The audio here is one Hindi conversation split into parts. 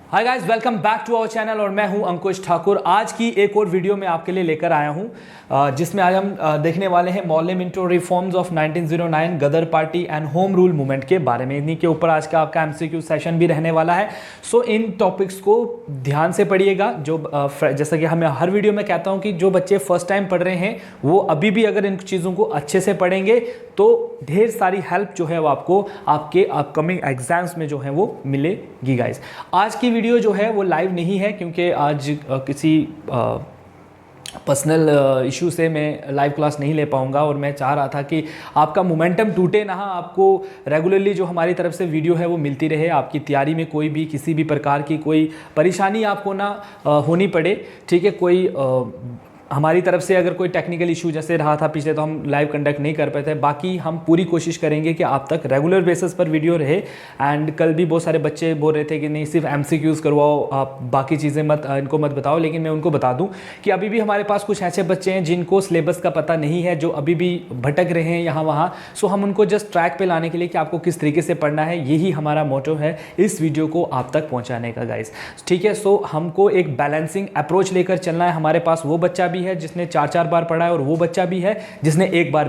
Hi guys, welcome back to our channel और मैं हूं अंकुश ठाकुर। आज की एक और वीडियो में आपके लिए लेकर आया हूं जिसमें आज हम देखने वाले हैं Morley Minto reforms of 1909, Ghadar party and home rule movement के बारे में। इन्हीं के ऊपर आज का आपका एमसीक्यू सेशन भी रहने वाला है। सो इन टॉपिक्स को ध्यान से पढ़िएगा। जैसा कि हमें हर वीडियो में कहता हूं कि जो बच्चे फर्स्ट टाइम पढ़ रहे हैं वो अभी भी अगर इन चीज़ों को अच्छे से पढ़ेंगे तो ढेर सारी हेल्प जो है वो आपको आपके अपकमिंग एग्जाम्स में जो है वो मिलेगी गाइस। आज की वीडियो जो है वो लाइव नहीं है क्योंकि आज किसी पर्सनल इशू से मैं लाइव क्लास नहीं ले पाऊंगा और मैं चाह रहा था कि आपका मोमेंटम टूटे ना, आपको रेगुलरली जो हमारी तरफ से वीडियो है वो मिलती रहे, आपकी तैयारी में कोई भी किसी भी प्रकार की कोई परेशानी आपको ना होनी पड़े। ठीक है, कोई हमारी तरफ से अगर कोई टेक्निकल इशू जैसे रहा था पिछले तो हम लाइव कंडक्ट नहीं कर पाए थे। बाकी हम पूरी कोशिश करेंगे कि आप तक रेगुलर बेसिस पर वीडियो रहे। एंड कल भी बहुत सारे बच्चे बोल रहे थे कि नहीं सिर्फ एमसीक्यूज़ करवाओ, आप बाकी चीज़ें इनको मत बताओ। लेकिन मैं उनको बता दूं कि अभी भी हमारे पास कुछ ऐसे बच्चे हैं जिनको सिलेबस का पता नहीं है, जो अभी भी भटक रहे हैं यहाँ वहाँ। सो हम उनको जस्ट ट्रैक पे लाने के लिए कि आपको किस तरीके से पढ़ना है, यही हमारा मोटो है इस वीडियो को आप तक पहुँचाने का गाइस। ठीक है, सो हमको एक बैलेंसिंग अप्रोच लेकर चलना है। हमारे पास वो बच्चा भी है जिसने 4 बार पढ़ा है और वो बच्चा भी है जिसने एक बार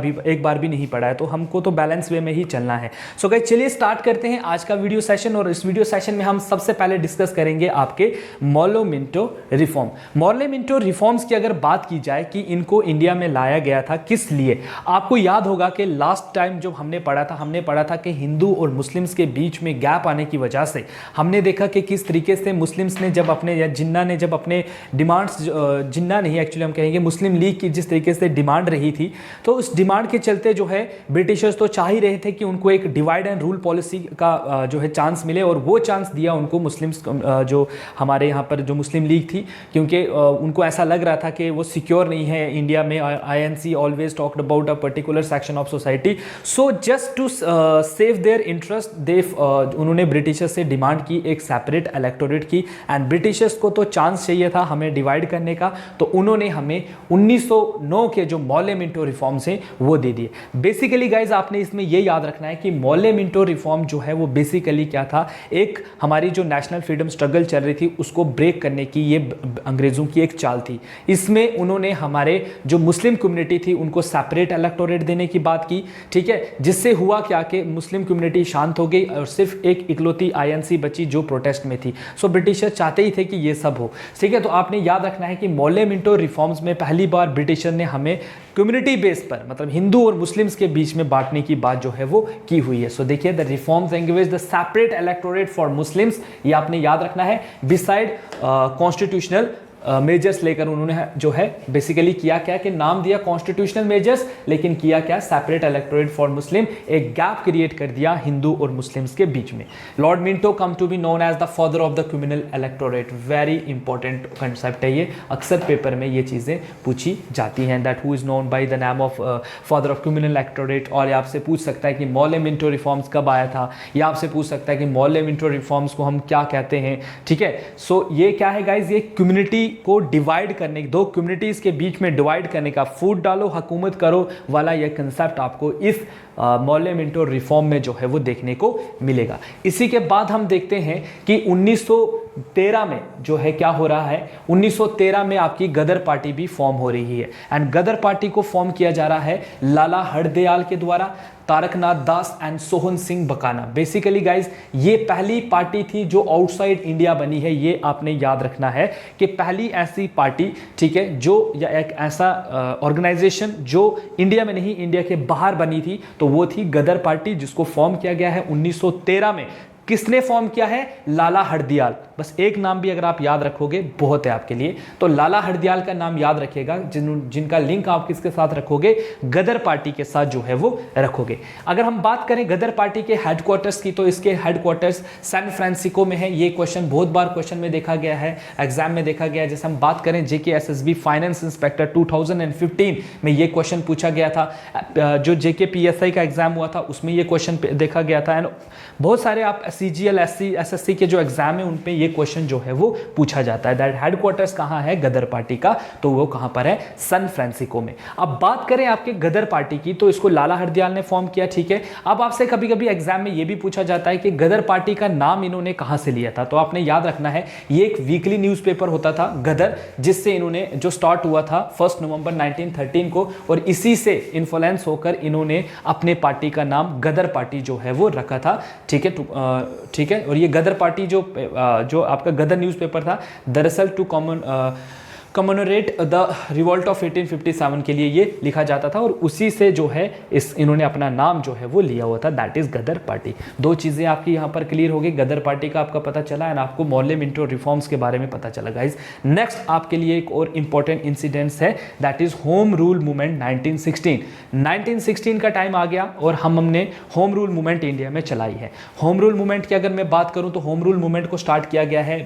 भी नहीं पढ़ा है, तो हमको तो बैलेंस वे में ही चलना है। सो गाइस चलिए स्टार्ट करते हैं आज का वीडियो सेशन। और इस वीडियो सेशन में हम सबसे पहले डिस्कस करेंगे आपके मौलाना मिंटो रिफॉर्म। मौलाना मिंटो रिफॉर्म्स की अगर बात की जाए कि इनको इंडिया में लाया गया था किस लिए, आपको याद होगा कि लास्ट टाइम जब हमने पढ़ा था कि हिंदू और मुस्लिम्स के बीच में गैप आने की वजह से हमने देखा कि किस तरीके से मुस्लिम्स ने जब अपने या जिन्ना ने जब अपने डिमांड्स, जिन्ना नहीं एक्चुअली हम कहेंगे मुस्लिम लीग की जिस तरीके से डिमांड रही थी, तो उस डिमांड के चलते जो है ब्रिटिशर्स तो चाह ही रहे थे कि उनको एक डिवाइड एंड रूल पॉलिसी का जो है चांस मिले। और वो चांस दिया उनको मुस्लिम्स, जो हमारे यहाँ पर जो मुस्लिम लीग थी, क्योंकि उनको ऐसा लग रहा था कि वो सिक्योर नहीं है इंडिया में। INC always talked about a particular section of society. So just to save their interest उन्होंने ब्रिटिशर्स से डिमांड की एक सेपरेट इलेक्टोरेट की। एंड ब्रिटिशर्स को तो चांस चाहिए था हमें डिवाइड करने का, तो उन्होंने हमें 1909 के जो मौलाना मिंटो रिफॉर्म्स हैं वो दे दिए। बेसिकली गाइज आपने इसमें ये याद रखना है कि मौलाना मिंटो रिफॉर्म जो है वो बेसिकली क्या था, एक हमारी जो नेशनल फ्रीडम स्ट्रगल चल रही थी उसको ब्रेक करने की ये अंग्रेजों की एक चाल थी। इसमें उन्होंने हमारे जो मुस्लिम कम्युनिटी थी उनको सेपरेट इलेक्टोरेट देने की बात की। ठीक है, जिससे हुआ क्या कि मुस्लिम कम्युनिटी शांत हो गई और सिर्फ एक इकलौती आईएनसी बची जो प्रोटेस्ट में थी। सो ब्रिटिशर चाहते ही थे कि ये सब हो। ठीक है, तो आपने याद रखना है कि मौलाना मिंटो रिफॉर्म्स में पहली बार ब्रिटिशर ने हमें कम्युनिटी बेस पर, मतलब हिंदू और मुस्लिम्स के बीच में बांटने की बात जो है वो की हुई है। सो देखिए, the reforms encourage the separate electorate for Muslims, ये आपने याद रखना है। बिसाइड कॉन्स्टिट्यूशनल मेजर्स लेकर उन्होंने जो है बेसिकली किया क्या कि नाम दिया कॉन्स्टिट्यूशनल मेजर्स, लेकिन किया क्या, सेपरेट इलेक्टोरेट फॉर मुस्लिम, एक गैप क्रिएट कर दिया हिंदू और मुस्लिम्स के बीच में। Lord Minto come to be known as the father of the communal electorate. Very important concept है ये, अक्सर पेपर में ये चीज़ें पूछी जाती हैं, that who is known by the name of father of communal electorate. और ये आपसे पूछ सकता है कि मौलाना मिंटो रिफॉर्म्स कब आया था, या आपसे पूछ सकता है कि मौलाना मिंटो रिफॉर्म्स को हम क्या कहते हैं। ठीक है, सो ये क्या है गाइज, ये कम्युनिटी को डिवाइड करने, दो कम्युनिटीज के बीच में डिवाइड करने का, फूट डालो हुकूमत करो वाला यह कंसेप्ट आपको इस मौलाना मिंटो रिफॉर्म में जो है वो देखने को मिलेगा। इसी के बाद हम देखते हैं कि 1913 में जो है क्या हो रहा है, 1913 में आपकी गदर पार्टी भी फॉर्म हो रही है। एंड गदर पार्टी को फॉर्म किया जा रहा है लाला हरदयाल के द्वारा, Taraknath Das and Sohan Singh Bakna. Basically guys ये पहली पार्टी थी जो आउटसाइड इंडिया बनी है, ये आपने याद रखना है कि पहली ऐसी पार्टी, ठीक है, जो या एक ऐसा ऑर्गेनाइजेशन जो इंडिया में नहीं इंडिया के बाहर बनी थी, तो वो थी गदर पार्टी, जिसको फॉर्म किया गया है 1913 में। किसने फॉर्म किया है, लाला हरदयाल। बस एक नाम भी अगर आप याद रखोगे बहुत है आपके लिए, तो लाला हरदयाल का नाम याद रखिएगा, जिनका लिंक आप किसके साथ रखोगे, गदर पार्टी के साथ जो है वो रखोगे। अगर हम बात करें गदर पार्टी के हेडक्वार्टर्स की, तो इसके हेडक्वार्टर्स सैन फ्रांसिस्को में है। ये क्वेश्चन बहुत बार क्वेश्चन में देखा गया है, एग्जाम में देखा गया है। जैसे हम बात करें JKSSB फाइनेंस इंस्पेक्टर 2015 में ये क्वेश्चन पूछा गया था। जो JKPSI का एग्जाम हुआ था उसमें ये क्वेश्चन देखा गया था। एंड बहुत सारे आप CGL SSC के जो एग्जाम है उन पे ये क्वेश्चन जो है वो पूछा जाता है। दैट हेडक्वार्टर्स कहाँ है गदर पार्टी का, तो वो कहाँ पर है, सैन फ्रांसिस्को में। अब बात करें आपके गदर पार्टी की, तो इसको लाला हरदयाल ने फॉर्म किया, ठीक है। अब आपसे कभी कभी एग्जाम में ये भी पूछा जाता है कि गदर पार्टी का नाम इन्होंने कहाँ से लिया था, तो आपने याद रखना है ये एक वीकली न्यूज़पेपर होता था गदर, जिससे इन्होंने, जो स्टार्ट हुआ था 1 नवंबर 1913 को, और इसी से इन्फ्लुएंस होकर इन्होंने अपने पार्टी का नाम गदर पार्टी जो है वो रखा था, ठीक है। ठीक है, और ये गदर पार्टी जो आपका गदर न्यूज़पेपर था, दरअसल to commemorate the revolt of 1857 के लिए ये लिखा जाता था, और उसी से जो है इन्होंने अपना नाम जो है वो लिया हुआ था, दैट इज गदर पार्टी। दो चीज़ें आपकी यहाँ पर क्लियर हो गई, गदर पार्टी का आपका पता चला एंड आपको मोर्ले मिंटो रिफॉर्म्स के बारे में पता चला। गाइज नेक्स्ट आपके लिए एक और इंपॉर्टेंट इंसिडेंट्स है, that is home rule movement 1916 का टाइम आ गया और हमने होम रूल मूवमेंट इंडिया में चलाई है। होम रूल मूवमेंट की अगर मैं बात करूँ तो होम रूल मूवमेंट को स्टार्ट किया गया है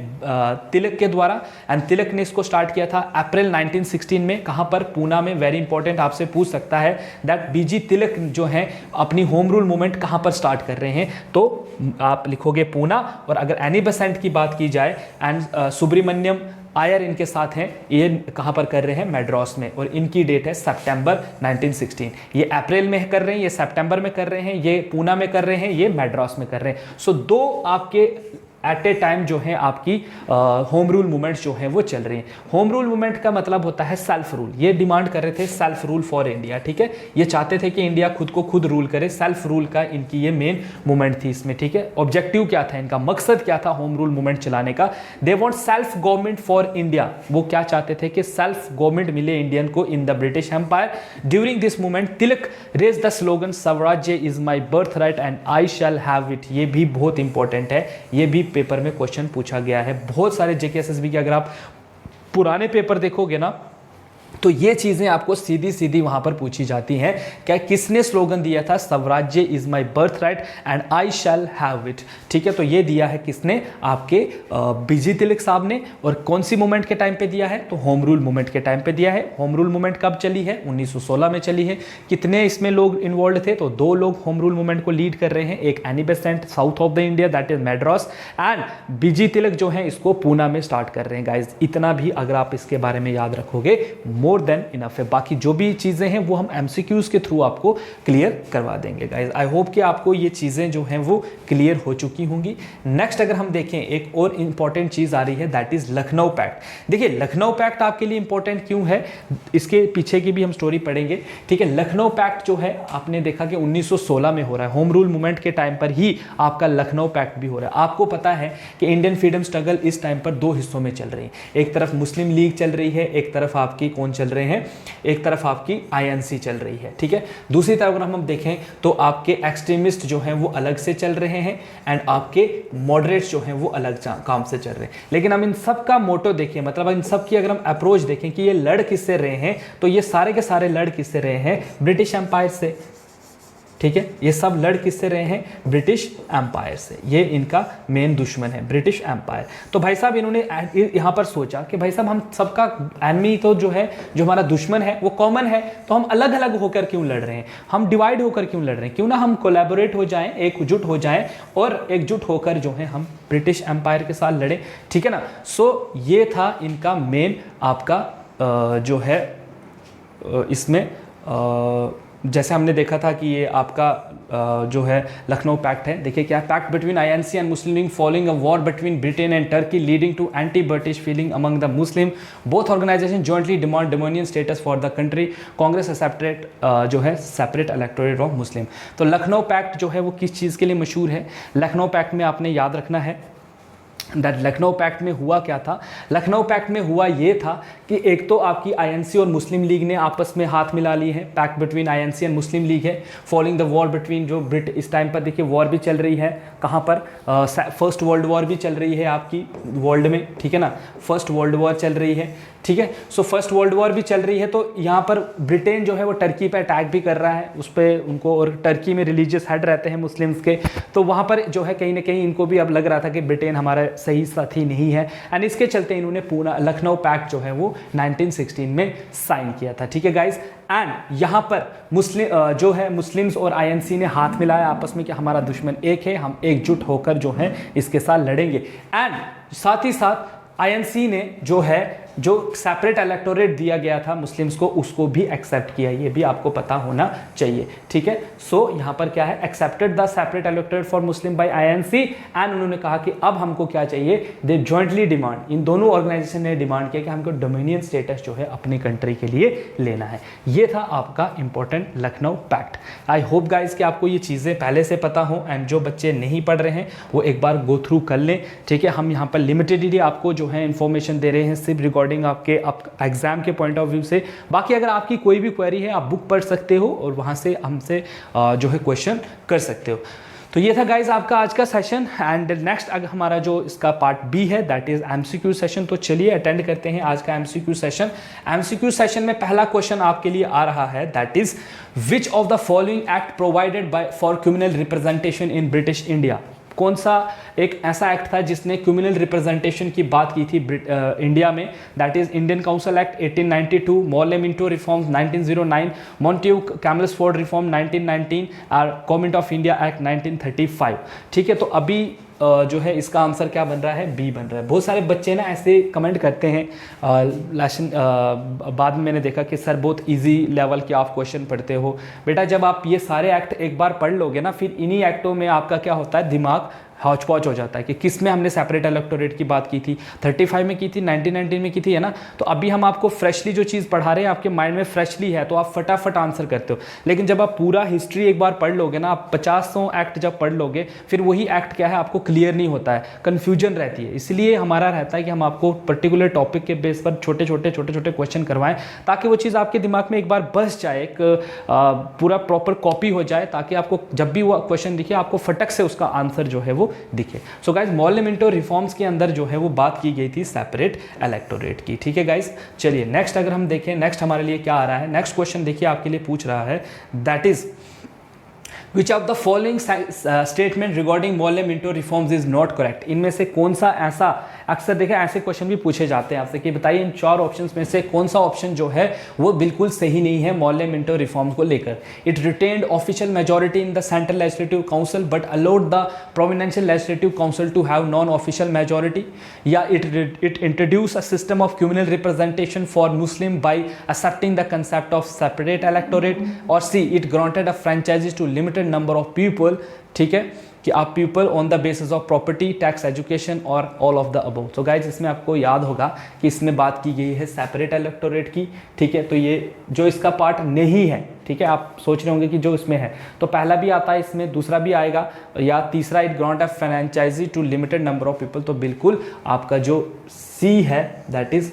तिलक के द्वारा, एंड तिलक ने इसको स्टार्ट किया था अप्रैल 1916 में। कहां पर, पूना में। वेरी इंपॉर्टेंट, आपसे पूछ सकता है दैट बीजी तिलक जो है अपनी होम रूल मूवमेंट कहां पर स्टार्ट कर रहे हैं, तो आप लिखोगे पूना। और अगर एनी बेसेंट की बात की जाए एंड सुब्रमण्यम आयर इनके साथ हैं, ये कहां पर कर रहे हैं, मैड्रास में, और इनकी डेट है सितंबर 1916। ये अप्रैल में कर रहे हैं, ये सितंबर में कर रहे हैं, ये पूना में कर रहे हैं, ये मैड्रास में कर रहे हैं। सो दो आपके एट ए टाइम जो है आपकी होम रूल मूवमेंट्स जो है वो चल रही हैं। होम रूल मूवमेंट का मतलब होता है सेल्फ रूल। ये डिमांड कर रहे थे सेल्फ रूल फॉर इंडिया, ठीक है। ये चाहते थे कि इंडिया खुद को खुद रूल करे, सेल्फ रूल का इनकी ये मेन मूवमेंट थी इसमें, ठीक है। ऑब्जेक्टिव क्या था इनका, मकसद क्या था होम रूल मूवमेंट चलाने का, they want self government for India. वो क्या चाहते थे कि सेल्फ गवर्नमेंट मिले इंडियन को in the British empire. During this movement Tilak raise the slogan Swarajya is my birth right and I shall have it. ये भी बहुत इंपॉर्टेंट है, ये भी पेपर में क्वेश्चन पूछा गया है। बहुत सारे जेके एसएसबी के अगर आप पुराने पेपर देखोगे ना, तो ये चीजें आपको सीधी सीधी वहां पर पूछी जाती हैं। क्या किसने स्लोगन दिया था, स्वराज्य is my birth right and I shall have it, ठीक है। तो ये दिया है किसने, आपके बीजी तिलक साहब ने। और कौन सी मूवमेंट के टाइम पे दिया है, तो होम रूल मूवमेंट के टाइम पे दिया है। होम रूल मूवमेंट कब चली है, 1916 में चली है। कितने इसमें लोग इन्वॉल्व थे, तो 2 लोग होम रूल मूवमेंट को लीड कर रहे हैं, एक Annie Besant south of the India that is Madras, and BG Tilak जो है इसको पूना में स्टार्ट कर रहे हैं। गाइज इतना भी अगर आप इसके बारे में याद रखोगे मोर देन इनफ है। बाकी जो भी चीजें हैं वो हम एमसीक्यूज के थ्रू आपको क्लियर करवा देंगे। गाइज आई होप कि आपको ये चीजें जो हैं वो क्लियर हो चुकी होंगी। नेक्स्ट अगर हम देखें, एक और इंपॉर्टेंट चीज आ रही है, दैट इज लखनऊ पैक्ट। देखिए लखनऊ पैक्ट आपके लिए इंपॉर्टेंट क्यों है, इसके पीछे की भी हम स्टोरी पढ़ेंगे, ठीक है। लखनऊ पैक्ट जो है आपने देखा कि 1916 में हो रहा है, होम रूल मूवमेंट के टाइम पर ही आपका लखनऊ पैक्ट भी हो रहा है। आपको पता है कि इंडियन फ्रीडम स्ट्रगल इस टाइम पर 2 हिस्सों में चल रही है, एक तरफ मुस्लिम लीग चल रही है, एक तरफ आपकी कौन चल रहे हैं, एक तरफ आपकी आईएनसी चल रही है, ठीक है। दूसरी तरफ अगर हम देखें तो आपके एक्सट्रीमिस्ट जो हैं वो अलग से चल रहे हैं एंड आपके मॉडरेट्स जो हैं वो अलग काम से चल रहे हैं। लेकिन हम इन सब का मोटो देखें, मतलब इन सब की अगर हम अप्रोच देखें कि ये लड़ किससे रहे हैं, तो ये सारे के सारे लड़ किससे रहे हैं, ब्रिटिश एम्पायर से, ठीक है। ये सब लड़ किससे रहे हैं, ब्रिटिश एम्पायर से। ये इनका मेन दुश्मन है ब्रिटिश एम्पायर। तो भाई साहब इन्होंने यहां पर सोचा कि भाई साहब हम सबका एनिमी तो जो है, जो हमारा दुश्मन है वो कॉमन है, तो हम अलग अलग होकर क्यों लड़ रहे हैं, हम डिवाइड होकर क्यों लड़ रहे हैं, क्यों ना हम कोलैबोरेट हो जाएं, एकजुट हो जाएं और एकजुट होकर जो है हम ब्रिटिश एम्पायर के साथ लड़ें, ठीक है ना। सो ये था इनका मेन आपका जो है इसमें जैसे हमने देखा था कि ये आपका जो है लखनऊ पैक्ट है। देखिए क्या, pact between INC and Muslim League following a war between Britain and Turkey leading to anti British feeling among the Muslim, both organization jointly demand dominion status for the country, Congress separate जो है सेपरेट इलेक्टोरेट ऑफ मुस्लिम। तो लखनऊ पैक्ट जो है वो किस चीज़ के लिए मशहूर है, लखनऊ पैक्ट में आपने याद रखना है दैट लखनऊ पैक्ट में हुआ क्या था। लखनऊ पैक्ट में हुआ ये था कि एक तो आपकी आईएनसी और मुस्लिम लीग ने आपस में हाथ मिला लिए हैं, pact between INC and Muslim League है, फॉलोइंग द वॉर बिटवीन जो इस टाइम पर देखिए वॉर भी चल रही है, कहाँ पर फर्स्ट वर्ल्ड वॉर भी चल रही है आपकी वर्ल्ड में, ठीक है ना, फर्स्ट वर्ल्ड वॉर चल रही है, ठीक है। सो फर्स्ट वर्ल्ड वॉर भी चल रही है, तो यहाँ पर ब्रिटेन जो है वो टर्की पे अटैक भी कर रहा है उस पर उनको, और टर्की में रिलीजियस हेड रहते हैं मुस्लिम्स के, तो वहाँ पर जो है कहीं ना कहीं इनको भी अब लग रहा था कि ब्रिटेन हमारा सही साथी नहीं है, एंड इसके चलते इन्होंने पूना लखनऊ पैक्ट जो है वो 1916 में साइन किया था, ठीक है गाइज। एंड यहाँ पर मुस्लिम जो है मुस्लिम्स और आईएनसी ने हाथ मिलाया आपस में कि हमारा दुश्मन एक है, हम एकजुट होकर जो है इसके साथ लड़ेंगे। एंड साथ ही साथ आईएनसी ने जो सेपरेट इलेक्टोरेट दिया गया था मुस्लिम्स को, उसको भी एक्सेप्ट किया, ये भी आपको पता होना चाहिए, ठीक है। सो यहाँ पर क्या है, accepted the separate electorate for Muslim by INC and उन्होंने कहा कि अब हमको क्या चाहिए, दे जॉइंटली डिमांड, इन दोनों ऑर्गेनाइजेशन ने डिमांड किया कि हमको डोमिनियन स्टेटस जो है अपनी कंट्री के लिए लेना है। ये था आपका important Lucknow pact. I hope guys कि आपको ये चीज़ें पहले से पता हो, एंड जो बच्चे नहीं पढ़ रहे हैं वो एक बार गो थ्रू कर लें, ठीक है। हम यहाँ पर लिमिटेडली आपको जो है इन्फॉर्मेशन दे रहे हैं सिर्फ रिकॉर्डिंग आपके एग्जाम के पॉइंट ऑफ व्यू से। बाकी अगर आपकी कोई भी क्वेरी है आप बुक पढ़ सकते हो और वहाँ से हमसे जो है क्वेश्चन कर सकते हो। तो ये था गाइज आपका आज का सेशन, एंड नेक्स्ट अगर हमारा जो इसका पार्ट बी है दैट इज एमसीक्यू सेशन। तो चलिए अटेंड करते हैं आज का एमसीक्यू सेशन। एमसीक्यू सेशन में पहला क्वेश्चन आपके लिए आ रहा है, that is which of the following act provided by for communal representation in British India. कौन सा एक ऐसा एक्ट था जिसने कम्युनल रिप्रेजेंटेशन की बात की थी इंडिया में, that is Indian council act 1892, Morley Minto reforms 1909, Montagu Chelmsford reform 1919 और गवर्नमेंट ऑफ इंडिया एक्ट 1935, ठीक है। तो अभी जो है इसका आंसर क्या बन रहा है, बी बन रहा है। बहुत सारे बच्चे ना ऐसे कमेंट करते हैं बाद में मैंने देखा कि सर बहुत इजी लेवल के आप क्वेश्चन पढ़ते हो। बेटा जब आप ये सारे एक्ट एक बार पढ़ लोगे ना, फिर इन्हीं एक्टों में आपका क्या होता है, दिमाग हौच पौच हो जाता है कि किस में हमने सेपरेट इलेक्टोरेट की बात की थी, 35 में की थी, 1919 में की थी, है ना। तो अभी हम आपको फ्रेशली जो चीज़ पढ़ा रहे हैं आपके माइंड में फ्रेशली है, तो आप फटाफट आंसर करते हो। लेकिन जब आप पूरा हिस्ट्री एक बार पढ़ लोगे ना, आप 50-100 एक्ट जब पढ़ लोगे, फिर वही एक्ट क्या है आपको क्लियर नहीं होता है, कन्फ्यूजन रहती है। इसलिए हमारा रहता है कि हम आपको पर्टिकुलर टॉपिक के बेस पर छोटे छोटे क्वेश्चन करवाएं, ताकि वो चीज़ आपके दिमाग में एक बार बस जाए, एक पूरा प्रॉपर कॉपी हो जाए, ताकि आपको जब भी वो क्वेश्चन दिखे आपको फटक से उसका आंसर जो है वो दिखे। So guys Morley Minto reforms के अंदर जो है वो बात की गई थी सेपरेट इलेक्टोरेट की, ठीक है गाइज। चलिए नेक्स्ट अगर हम देखें, नेक्स्ट हमारे लिए क्या आ रहा है, नेक्स्ट क्वेश्चन देखिए आपके लिए पूछ रहा है, that is which of the following statement regarding Morley Minto reforms is not correct. इनमें से कौन सा ऐसा, अक्सर देखा ऐसे क्वेश्चन भी पूछे जाते हैं आपसे कि बताइए इन 4 ऑप्शंस में से कौन सा ऑप्शन जो है वो बिल्कुल सही नहीं है मॉर्ले मिंटो रिफॉर्म्स को लेकर। It retained official majority in the central legislative council but allowed the providential legislative council to have non official majority, या it introduce a system of communal representation for Muslim by accepting the concept of separate electorate, और see it granted a franchises to limited number of people, ठीक है, कि आप people on the basis of property, tax, education और ऑल ऑफ द अबव। तो गाइज इसमें आपको याद होगा कि इसमें बात की गई है सेपरेट इलेक्टोरेट की, ठीक है। तो ये जो इसका पार्ट नहीं है, ठीक है, आप सोच रहे होंगे कि जो इसमें है, तो पहला भी आता है इसमें, दूसरा भी आएगा, या तीसरा it grant a franchise to limited number of people. तो बिल्कुल आपका जो सी है that is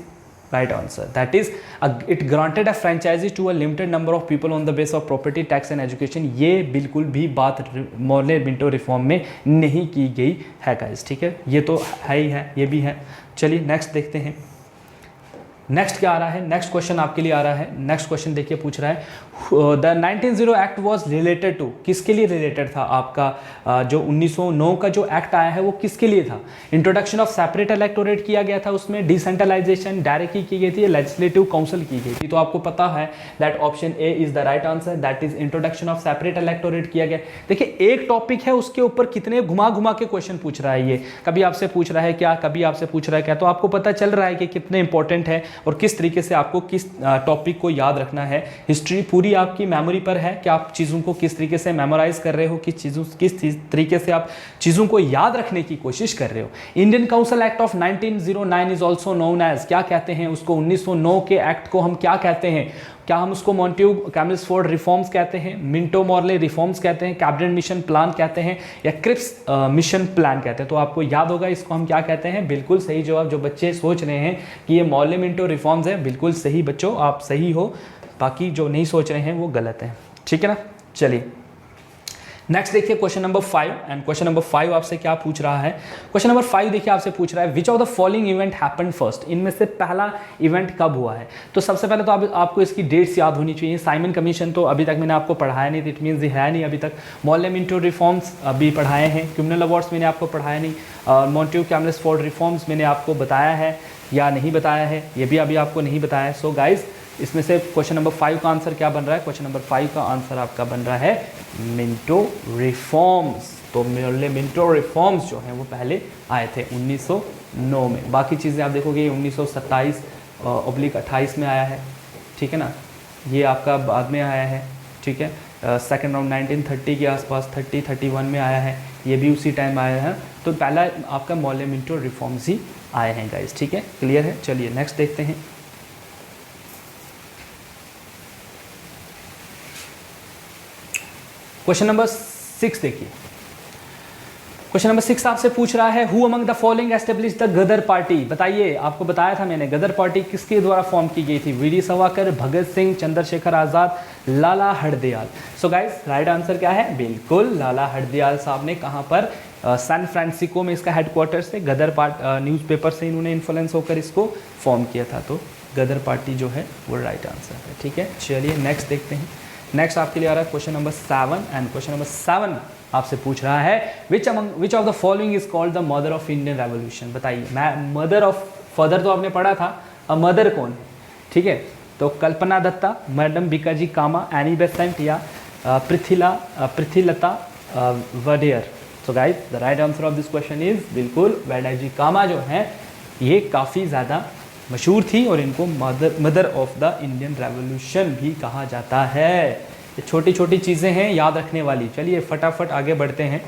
right answer, that is it granted a franchise to a limited number of people on the basis of property, tax and education। ये बिल्कुल भी बात मॉर्ले मिंटो रिफॉर्म में नहीं की गई है गाइस, ठीक है, ये तो है ही है, ये भी है। चलिए नेक्स्ट देखते हैं, नेक्स्ट क्या आ रहा है, नेक्स्ट क्वेश्चन आपके लिए आ रहा है। नेक्स्ट क्वेश्चन देखिए पूछ रहा है the 1900 act was related to, किसके लिए रिलेटेड था आपका जो 1909 का जो एक्ट आया है वो किसके लिए था। इंट्रोडक्शन ऑफ सेपरेट इलेक्टोरेट किया गया था, उसमें डिसेंट्रलाइजेशन डायरेक्टली की गई थी, लेजिस्लेटिव काउंसिल की गई थी। तो आपको पता है that option A is the right answer, that is introduction of separate electorate किया गया। देखिए एक टॉपिक है उसके ऊपर कितने घुमा घुमा के क्वेश्चन पूछ रहा है, ये कभी आपसे पूछ रहा है क्या, कभी आपसे पूछ रहा है क्या, तो आपको पता चल रहा है कि कितने इंपॉर्टेंट है और किस तरीके से आपको किस टॉपिक को याद रखना है। हिस्ट्री पूरी आपकी मेमोरी पर है कि आप चीज़ों को किस तरीके से मेमोराइज कर रहे हो, किस तरीके से आप चीज़ों को याद रखने की कोशिश कर रहे हो। Indian council act of 1909 is also known as, क्या कहते हैं उसको, 1909 के एक्ट को हम क्या कहते हैं, क्या हम उसको मॉन्टेग्यू कैम्बल्सफोर्ड रिफॉर्म्स कहते हैं, मिंटो मॉर्ले रिफॉर्म्स कहते हैं, कैबिनेट मिशन प्लान कहते हैं, या क्रिप्स मिशन प्लान कहते हैं। तो आपको याद होगा इसको हम क्या कहते हैं। बिल्कुल सही जवाब, जो बच्चे सोच रहे हैं कि ये मॉर्ले मिंटो रिफॉर्म्स है, बिल्कुल सही बच्चों, आप सही हो, बाकी जो नहीं सोच रहे हैं वो गलत है, ठीक है ना। चलिए नेक्स्ट देखिए question number 5, and question number 5 आपसे क्या पूछ रहा है। क्वेश्चन नंबर 5 देखिए आपसे पूछ रहा है which of the following event happened first, इनमें से पहला इवेंट कब हुआ है। तो सबसे पहले तो आपको इसकी डेट्स याद होनी चाहिए। साइमन कमीशन तो अभी तक मैंने आपको पढ़ाया नहीं, इट मीन्स है नहीं अभी तक। मॉर्ले मिंटो रिफॉर्म्स अभी पढ़ाए हैं, क्रिमिनल अवार्ड्स मैंने आपको पढ़ाया नहीं, मॉन्टेग्यू कैम्बल्सफोर्ड रिफॉर्म्स मैंने आपको बताया है या नहीं बताया है, ये भी अभी आपको नहीं बताया है। सो गाइज इसमें से क्वेश्चन नंबर 5 का आंसर क्या बन रहा है? क्वेश्चन नंबर 5 का आंसर आपका बन रहा है मिंटो रिफॉर्म्स। तो मिंटो रिफॉर्म्स जो हैं वो पहले आए थे 1909 में। बाकी चीज़ें आप देखोगे 1927/28 में आया है, ठीक है ना, ये आपका बाद में आया है, ठीक है। सेकेंड राउंड 1930 के आसपास 31 में आया है, ये भी उसी टाइम आया है। तो पहला आपका मॉले मिंटो रिफॉर्म्स ही आए हैं गाइस, ठीक है, क्लियर है। चलिए नेक्स्ट देखते हैं। क्वेश्चन नंबर 6 देखिए। क्वेश्चन नंबर 6 आपसे पूछ रहा है who among the following establish the Ghadar party. बताइए, आपको बताया था मैंने, गदर पार्टी किसके द्वारा फॉर्म की गई थी? VD Savarkar, Bhagat Singh, Chandrashekhar Azad, Lala Hardayal. So guys right answer क्या है? बिल्कुल लाला हरदयाल साहब ने कहाँ पर? सैन फ्रांसिस्को में इसका हेडक्वार्टर्स थे। गदर न्यूज़पेपर से इन्होंने इन्फ्लुएंस होकर इसको फॉर्म किया था। तो गदर पार्टी जो है वो राइट आंसर है, ठीक है। चलिए नेक्स्ट देखते हैं। नेक्स्ट आपके लिए आ रहा है question number 7 and question number 7 आपसे पूछ रहा है which of the following is called the mother of Indian revolution. बताइए, मैं मदर ऑफ, फादर तो आपने पढ़ा था, अब मदर कौन है? ठीक है, तो Kalpana Datta, madam Bhikaji Cama, Annie Besant या Prithvilata Waddedar. So guys the right answer of this question is बिल्कुल वैडाजी कामा जो है ये काफ़ी ज़्यादा मशहूर थी और इनको mother of the Indian revolution भी कहा जाता है। ये छोटी छोटी चीज़ें हैं याद रखने वाली। चलिए फटाफट आगे बढ़ते हैं।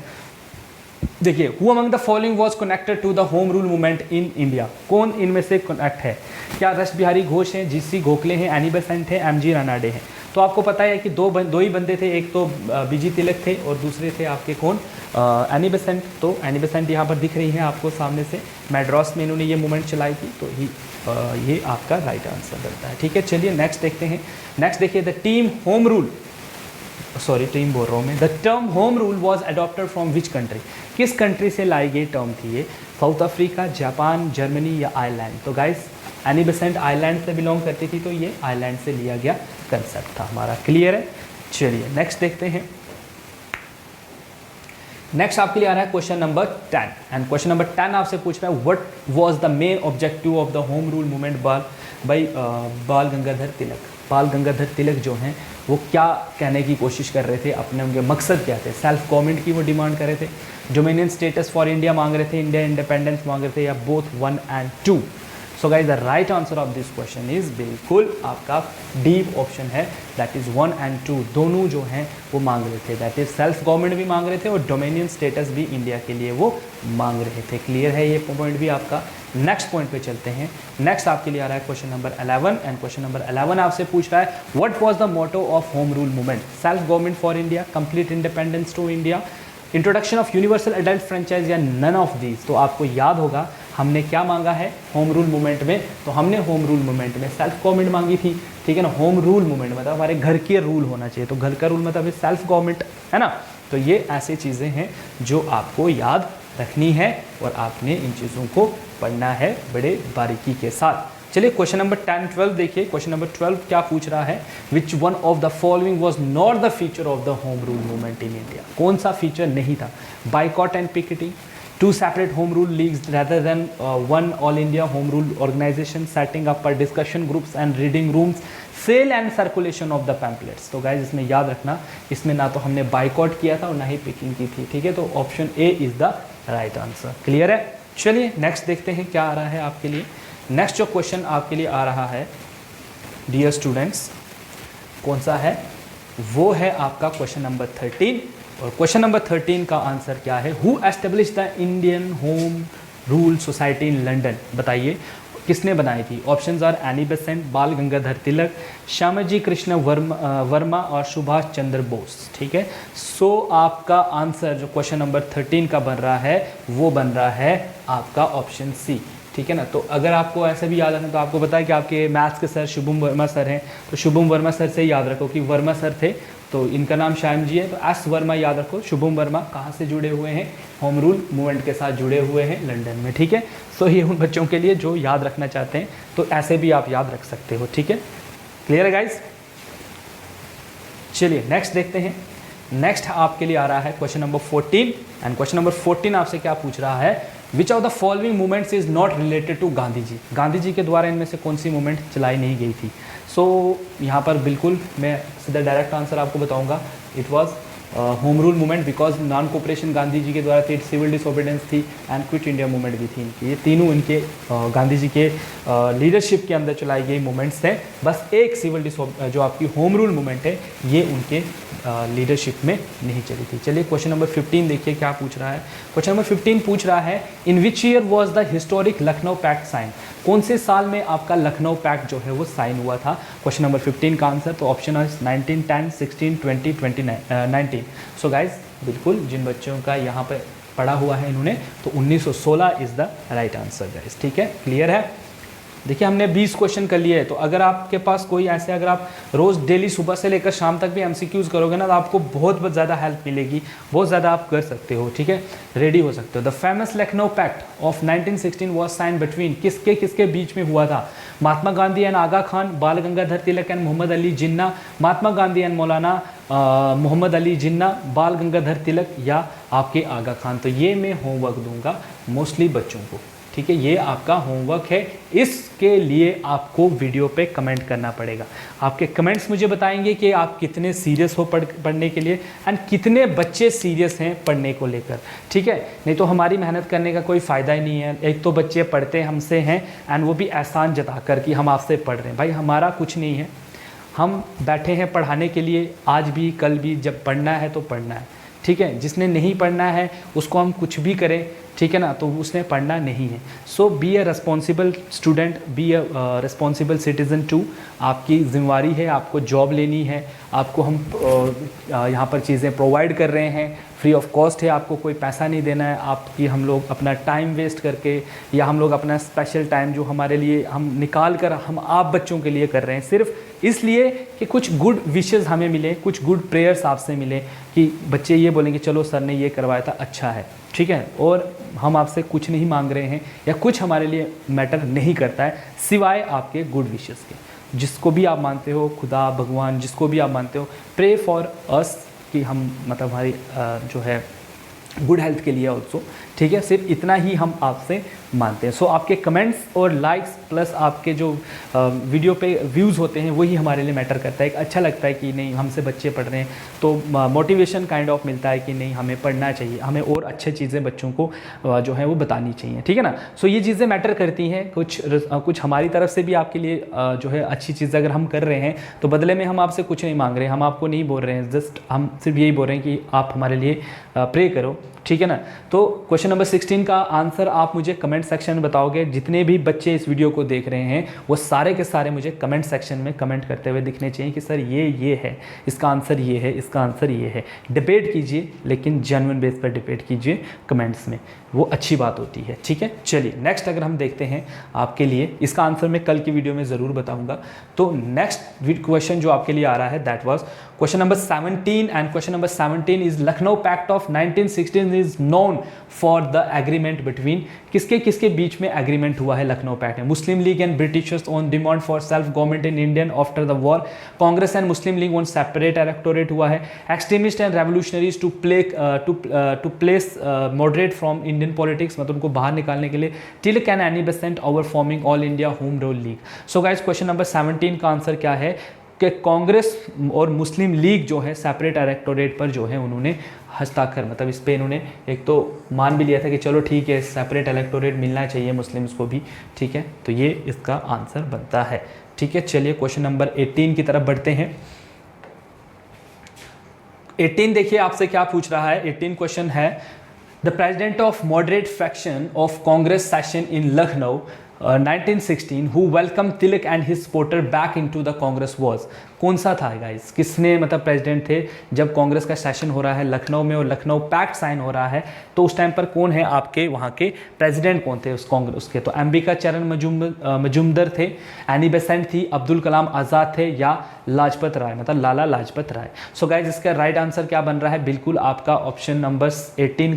देखिए, who among the following was connected to the home rule movement in India. कौन इनमें से कनेक्ट है? क्या रास बिहारी घोष हैं, जीसी गोखले हैं, एनी बेसेंट है, एमजी रानाडे हैं। तो आपको पता है कि दो ही बंदे थे, एक तो बीजी तिलक थे और दूसरे थे आपके कौन? Annie Besant. तो एनी बेसेंट यहाँ पर दिख रही है आपको सामने से, मैड्रास में इन्होंने ये मूवमेंट चलाई थी। तो ये आपका राइट आंसर बनता है, ठीक है। चलिए नेक्स्ट देखते हैं। नेक्स्ट देखिए, the team home rule, sorry team बोल रहा हूँ मैं, the term home rule was adopted from which country. किस कंट्री से लाई गई टर्म थी ये? साउथ अफ्रीका, जापान, जर्मनी या आयरलैंड। तो गाइस एनी बेसेंट आयरलैंड से बिलोंग करती थी, तो ये आयरलैंड से लिया गया कंसेप्ट था हमारा, क्लियर है। चलिए नेक्स्ट देखते हैं। नेक्स्ट आपके लिए आ रहा है question number 10 and question number 10 आपसे पूछ रहा है what was the main objective of the home rule movement by बाल गंगाधर तिलक। बाल गंगाधर तिलक जो हैं वो क्या कहने की कोशिश कर रहे थे, अपने उनके मकसद क्या थे? सेल्फ गवर्नमेंट की वो डिमांड कर रहे थे, डोमिनियन स्टेटस फॉर इंडिया मांग रहे थे, इंडिया इंडिपेंडेंस मांग रहे थे, या both 1 and 2। So guys the right answer of this question is बिल्कुल आपका डी ऑप्शन है, दैट इज 1 and 2 दोनों जो हैं वो मांग रहे थे। दैट इज सेल्फ गवर्नमेंट भी मांग रहे थे और डोमिनियन स्टेटस भी इंडिया के लिए वो मांग रहे थे, क्लियर है ये पॉइंट भी आपका। नेक्स्ट पॉइंट पे चलते हैं। नेक्स्ट आपके लिए आ रहा है question number 11 and question number 11 आपसे पूछ रहा है what was the motto of home rule movement. Self government for India, complete independence to India, introduction of universal adult franchise या नन ऑफ दीज। तो आपको याद होगा हमने क्या मांगा है होम रूल मूवमेंट में? तो हमने होम रूल मूवमेंट में सेल्फ गवर्नमेंट मांगी थी, ठीक है ना। होम रूल मूवमेंट मतलब हमारे घर के रूल होना चाहिए, तो घर का रूल मतलब सेल्फ गवर्नमेंट है ना। तो ये ऐसी चीज़ें हैं जो आपको याद रखनी है और आपने इन चीज़ों को पढ़ना है बड़े बारीकी के साथ। चलिए क्वेश्चन नंबर 10-12 देखिए। क्वेश्चन नंबर 12 क्या पूछ रहा है? Which one of the following was not the feature of the home rule movement in India. कौन सा फीचर नहीं था? Boycott and picketing, 2 separate home rule leagues rather than 1 all India home rule organization, setting up discussion groups and reading rooms, sale and circulation of the pamphlets। तो गाइज इसमें याद रखना, इसमें ना तो हमने बाइकआउट किया था और ना ही पिकिंग की थी, ठीक है। तो option A is the right answer, clear है। चलिए नेक्स्ट देखते हैं क्या आ रहा है आपके लिए। नेक्स्ट जो क्वेश्चन आपके लिए आ रहा है डियर स्टूडेंट्स, कौन सा है? वो है आपका क्वेश्चन नंबर 13 और क्वेश्चन नंबर 13 का आंसर क्या है? Who establish the Indian home rule society in London. बताइए किसने बनाई थी? ऑप्शंस आर एनी बेसेंट, बाल गंगाधर तिलक, श्यामजी कृष्ण वर्मा और सुभाष चंद्र बोस, ठीक है। सो आपका आंसर जो क्वेश्चन नंबर 13 का बन रहा है वो बन रहा है आपका ऑप्शन सी, ठीक है ना। तो अगर आपको ऐसे भी याद रखना तो आपको पता है कि आपके मैथ्स के सर शुभम वर्मा सर हैं, तो शुभम वर्मा सर से याद रखो कि वर्मा सर थे, तो इनका नाम श्याम जी है, तो एस वर्मा याद रखो। शुभम वर्मा कहाँ से जुड़े हुए हैं? होम रूल मूवमेंट के साथ जुड़े हुए हैं लंदन में, ठीक है। सो ये उन बच्चों के लिए जो याद रखना चाहते हैं तो ऐसे भी आप याद रख सकते हो, ठीक है, क्लियर है गाइज। चलिए नेक्स्ट देखते हैं। नेक्स्ट आपके लिए आ रहा है question number 14 and question number 14 आपसे क्या पूछ रहा है? Which of the following movements is not related to Gandhi ji. Gandhi ji के द्वारा इनमें से कौन सी मूवमेंट चलाई नहीं गई थी? सो यहाँ पर बिल्कुल मैं सीधा डायरेक्ट आंसर आपको बताऊँगा, it was home rule movement, because non cooperation Gandhi ji के द्वारा थी, सिविल डिसोबीडियंस थी एंड क्विट इंडिया मूवमेंट भी थी इनकी। ये तीनों इनके गांधी जी के लीडरशिप के अंदर चलाई गई मूवमेंट्स हैं। बस एक सिविल जो आपकी होम रूल मूवमेंट है ये उनके लीडरशिप में नहीं चली थी। चलिए क्वेश्चन नंबर 15 देखिए क्या पूछ रहा है। क्वेश्चन नंबर 15 पूछ रहा है, in which year was the historic Lucknow pact sign. कौन से साल में आपका लखनऊ पैक्ट जो है वो साइन हुआ था। क्वेश्चन नंबर 15 का आंसर तो ऑप्शन है 1910, 16, 20, 19। सो गाइज बिल्कुल जिन बच्चों का यहाँ पे पढ़ा हुआ है इन्होंने, तो 1916 is the right answer guys. ठीक है, क्लियर है। देखिए हमने 20 क्वेश्चन कर लिए हैं, तो अगर आपके पास कोई ऐसे, अगर आप रोज़ डेली सुबह से लेकर शाम तक भी एमसीक्यूज़ करोगे ना, तो आपको बहुत ज़्यादा हेल्प मिलेगी, बहुत ज़्यादा आप कर सकते हो। ठीक है, रेडी हो सकते हो। The famous Lucknow pact of 1916 was sign between, किसके किसके बीच में हुआ था। Mahatma Gandhi and Aga Khan, Bal Gangadhar Tilak and Mohammad Ali Jinnah, Mahatma Gandhi and Maulana Mohammad Ali जिन्ना, बाल गंगाधर तिलक या आपके आगा खान। तो ये मैं होमवर्क दूंगा मोस्टली बच्चों को। ठीक है, ये आपका होमवर्क है। इसके लिए आपको वीडियो पे कमेंट करना पड़ेगा। आपके कमेंट्स मुझे बताएंगे कि आप कितने सीरियस हो पढ़ने के लिए एंड कितने बच्चे सीरियस हैं पढ़ने को लेकर। ठीक है, नहीं तो हमारी मेहनत करने का कोई फ़ायदा ही नहीं है। एक तो बच्चे पढ़ते हमसे हैं एंड वो भी एहसान जता कर कि हम आपसे पढ़ रहे हैं। भाई हमारा कुछ नहीं है, हम बैठे हैं पढ़ाने के लिए, आज भी कल भी। जब पढ़ना है तो पढ़ना है। ठीक है, जिसने नहीं पढ़ना है उसको हम कुछ भी करें, ठीक है ना, तो उसने पढ़ना नहीं है। So be a responsible student, be a responsible citizen too. आपकी जिम्मेवारी है, आपको जॉब लेनी है, आपको हम यहाँ पर चीज़ें प्रोवाइड कर रहे हैं, फ्री ऑफ कॉस्ट है, आपको कोई पैसा नहीं देना है। आपकी हम लोग अपना टाइम वेस्ट करके या हम लोग अपना स्पेशल टाइम जो हमारे लिए हम निकाल कर हम आप बच्चों के लिए कर रहे हैं, सिर्फ इसलिए कि कुछ गुड विशेज़ हमें मिले, कुछ गुड प्रेयर्स आपसे मिले कि बच्चे ये बोलेंगे चलो सर ने ये करवाया था, अच्छा है। ठीक है, और हम आपसे कुछ नहीं मांग रहे हैं या कुछ हमारे लिए मैटर नहीं करता है सिवाय आपके गुड विशेस के। जिसको भी आप मानते हो, खुदा भगवान जिसको भी आप मानते हो, प्रे फॉर अस कि हम मतलब हमारी जो है गुड हेल्थ के लिए ऑल्सो। ठीक है, सिर्फ इतना ही हम आपसे मानते हैं। सो आपके कमेंट्स और लाइक्स प्लस आपके जो वीडियो पे व्यूज़ होते हैं वही हमारे लिए मैटर करता है। अच्छा लगता है कि नहीं हमसे बच्चे पढ़ रहे हैं, तो मोटिवेशन काइंड ऑफ मिलता है कि नहीं हमें पढ़ना चाहिए, हमें और अच्छी चीज़ें बच्चों को जो है वो बतानी चाहिए। ठीक है ना। सो ये चीज़ें मैटर करती हैं। कुछ हमारी तरफ से भी आपके लिए जो है अच्छी चीज़ अगर हम कर रहे हैं तो बदले में हम आपसे कुछ नहीं मांग रहे हैं, हम आपको नहीं बोल रहे हैं, जस्ट हम सिर्फ यही बोल रहे हैं कि आप हमारे लिए प्रे करो। ठीक है ना। तो क्वेश्चन नंबर 16 का आंसर आप मुझे कमेंट सेक्शन में बताओगे। जितने भी बच्चे इस वीडियो को देख रहे हैं वो सारे के सारे मुझे कमेंट सेक्शन में कमेंट करते हुए दिखने चाहिए कि सर ये है, इसका आंसर ये है, इसका आंसर ये है। डिबेट कीजिए, लेकिन जेन्युइन बेस पर डिबेट कीजिए कमेंट्स में, वो अच्छी बात होती है। ठीक है, चलिए नेक्स्ट अगर हम देखते हैं आपके लिए, इसका आंसर मैं कल की वीडियो में ज़रूर बताऊंगा। तो नेक्स्ट क्वेश्चन जो आपके लिए आ रहा है that was question number 17 and question number 17 is Lucknow pact of 1916 is known for the agreement between. किसके किसके बीच में एग्रीमेंट हुआ है लखनऊ पैक्ट में? Muslim League and Britishers on demand for self government in Indian after the war, Congress and Muslim League on separate electorate हुआ है, extremist and revolutionaries to place moderate from Indian politics, मतलब उनको बाहर निकालने के लिए, Tilak and Annie Besant over forming All India Home Rule League. So guys question number 17 का आंसर क्या है कि कांग्रेस और मुस्लिम लीग जो है सेपरेट इलेक्टोरेट पर जो है उन्होंने हस्ताक्षर, मतलब इस पे इन्होंने एक तो मान भी लिया था कि चलो ठीक है सेपरेट इलेक्टोरेट मिलना चाहिए मुस्लिम्स को भी। ठीक है, तो ये इसका आंसर बनता है। ठीक है, चलिए क्वेश्चन नंबर 18 की तरफ बढ़ते हैं। 18 देखिए आपसे क्या पूछ रहा है। 18 क्वेश्चन है, the president of moderate faction of Congress session in Lucknow 1916 who welcomed Tilak and his supporter back into the Congress was। कौन सा था गाइस? किसने मतलब प्रेसिडेंट थे जब कांग्रेस का सेशन हो रहा है लखनऊ में और लखनऊ पैक्ट साइन हो रहा है, तो उस टाइम पर कौन है आपके वहाँ के प्रेसिडेंट कौन थे उस कांग्रेस के? तो अंबिका चरण मजूमदार थे, एनी बेसेंट थी, अब्दुल कलाम आज़ाद थे या लाजपत राय, मतलब लाला लाजपत राय। सो गाइस इसका राइट आंसर क्या बन रहा है? बिल्कुल आपका ऑप्शन नंबर 18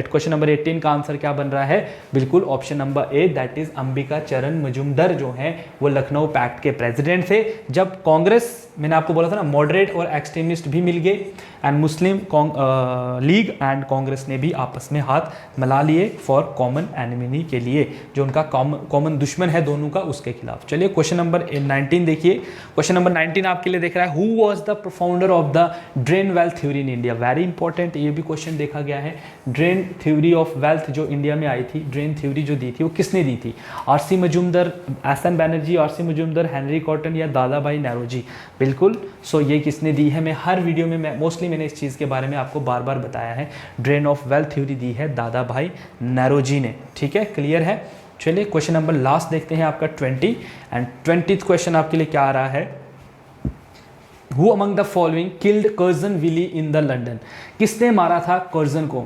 क्वेश्चन नंबर 18 का आंसर क्या बन रहा है? बिल्कुल option number A, that is Ambika चरण मजूमदार जो हैं वो लखनऊ पैक्ट के प्रेसिडेंट थे। जब कांग्रेस, मैंने आपको बोला था ना, मॉडरेट और एक्सट्रीमिस्ट भी मिल गए and Muslim League and Congress ने भी आपस में हाथ मिला लिए फॉर कॉमन एनिमी के लिए, जो उनका कॉमन दुश्मन है दोनों का, उसके खिलाफ। चलिए क्वेश्चन नंबर 19 देखिए। क्वेश्चन नंबर 19 आपके लिए देख रहा है, who was the profounder of the drain wealth theory in India. Very important, ये भी क्वेश्चन देखा गया है। ड्रेन थ्योरी ऑफ वेल्थ जो इंडिया में आई थी, ड्रेन थ्योरी जो दी थी, वो किसने दी थी? RC. Majumdar, SN. Banerjee, RC. Majumdar, Henry cotton या दादा भाई नौरोजी? बिल्कुल। सो ये किसने दी है? मैं हर वीडियो में मोस्टली मैंने इस चीज़ के बारे में आपको बार बार बताया है। ड्रेन ऑफ वेल्थ थ्योरी दी है दादा भाई नौरोजी ने। ठीक है, क्लियर है। चलिए क्वेश्चन नंबर लास्ट देखते हैं आपका 20 एंड 20th क्वेश्चन आपके लिए क्या आ रहा है? Who among the following killed Curzon Wyllie in the London? किसने मारा था कर्जन को?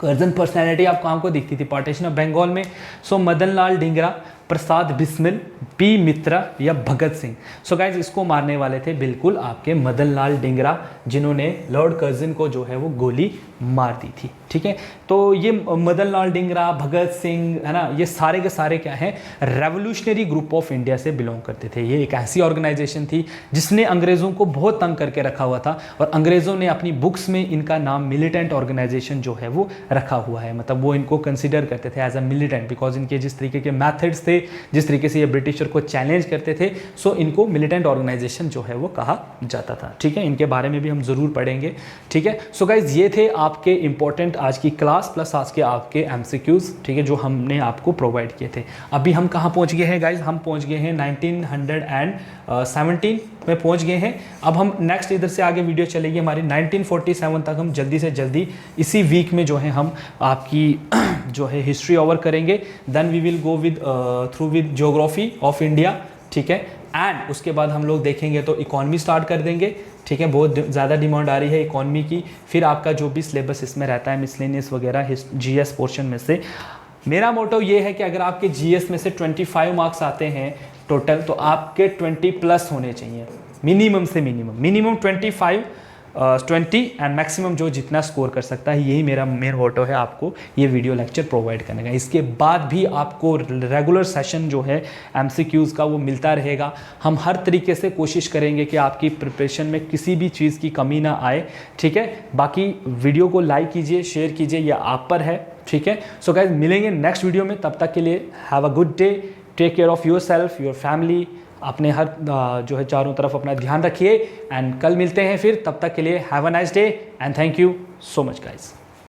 कर्जन पर्सनैलिटी आपको कहाँ को दिखती थी? पार्टीशन ऑफ बंगाल में। सो मदन लाल ढींगरा, प्रसाद बिस्मिल, पी मित्रा या भगत सिंह? सो गाइज इसको मारने वाले थे बिल्कुल आपके मदन लाल ढींगरा, जिन्होंने लॉर्ड कर्जन को जो है वो गोली मार दी थी। ठीक है, तो ये मदन लाल ढींगरा, भगत सिंह, है ना, ये सारे के सारे क्या हैं? रेवोल्यूशनरी ग्रुप ऑफ इंडिया से बिलोंग करते थे। ये एक ऐसी ऑर्गेनाइजेशन थी जिसने अंग्रेज़ों को बहुत तंग करके रखा हुआ था और अंग्रेज़ों ने अपनी बुक्स में इनका नाम मिलिटेंट ऑर्गेनाइजेशन जो है वो रखा हुआ है। मतलब वो इनको कंसिडर करते थे एज अ मिलिटेंट, बिकॉज इनके जिस तरीके के मैथड्स थे, जिस तरीके से ये ब्रिटिशर को चैलेंज करते थे, सो इनको मिलिटेंट ऑर्गेनाइजेशन जो है वो कहा जाता था। ठीक है, इनके बारे में भी हम ज़रूर पढ़ेंगे। ठीक है, सो गाइज ये थे आपके इंपॉर्टेंट आज की क्लास प्लस आज के आपके MCQs, ठीक है, जो हमने आपको प्रोवाइड किए थे। अभी हम कहाँ पहुँच गए हैं गाइज? हम पहुँच गए हैं 1917 में पहुँच गए हैं। अब हम नेक्स्ट इधर से आगे वीडियो चलेगी हमारी 1947 तक। हम जल्दी से जल्दी इसी वीक में जो है हम आपकी जो है हिस्ट्री ओवर करेंगे। Then we will go through with geography of India. ठीक है, एंड उसके बाद हम लोग देखेंगे तो इकॉनमी स्टार्ट कर देंगे। ठीक है, बहुत ज़्यादा डिमांड आ रही है इकॉनमी की। फिर आपका जो भी सिलेबस इसमें रहता है, मिसलेनियस वगैरह, GS पोर्शन में से मेरा मोटो ये है कि अगर आपके GS में से 25 मार्क्स आते हैं टोटल, तो आपके 20+ होने चाहिए मिनिमम से मिनिमम 20 एंड मैक्सिमम जो जितना स्कोर कर सकता है। यही मेरा मेन मोटो है आपको ये वीडियो लेक्चर प्रोवाइड करने का। इसके बाद भी आपको रेगुलर सेशन जो है MCQs का वो मिलता रहेगा। हम हर तरीके से कोशिश करेंगे कि आपकी प्रिपरेशन में किसी भी चीज़ की कमी ना आए। ठीक है, बाकी वीडियो को लाइक कीजिए, शेयर कीजिए, यह आप पर है। ठीक है, सो गाइस मिलेंगे नेक्स्ट वीडियो में। तब तक के लिए have a good day, take care of yourself, your family. अपने हर जो है चारों तरफ अपना ध्यान रखिए एंड कल मिलते हैं फिर। तब तक के लिए have a nice day and thank you so much guys.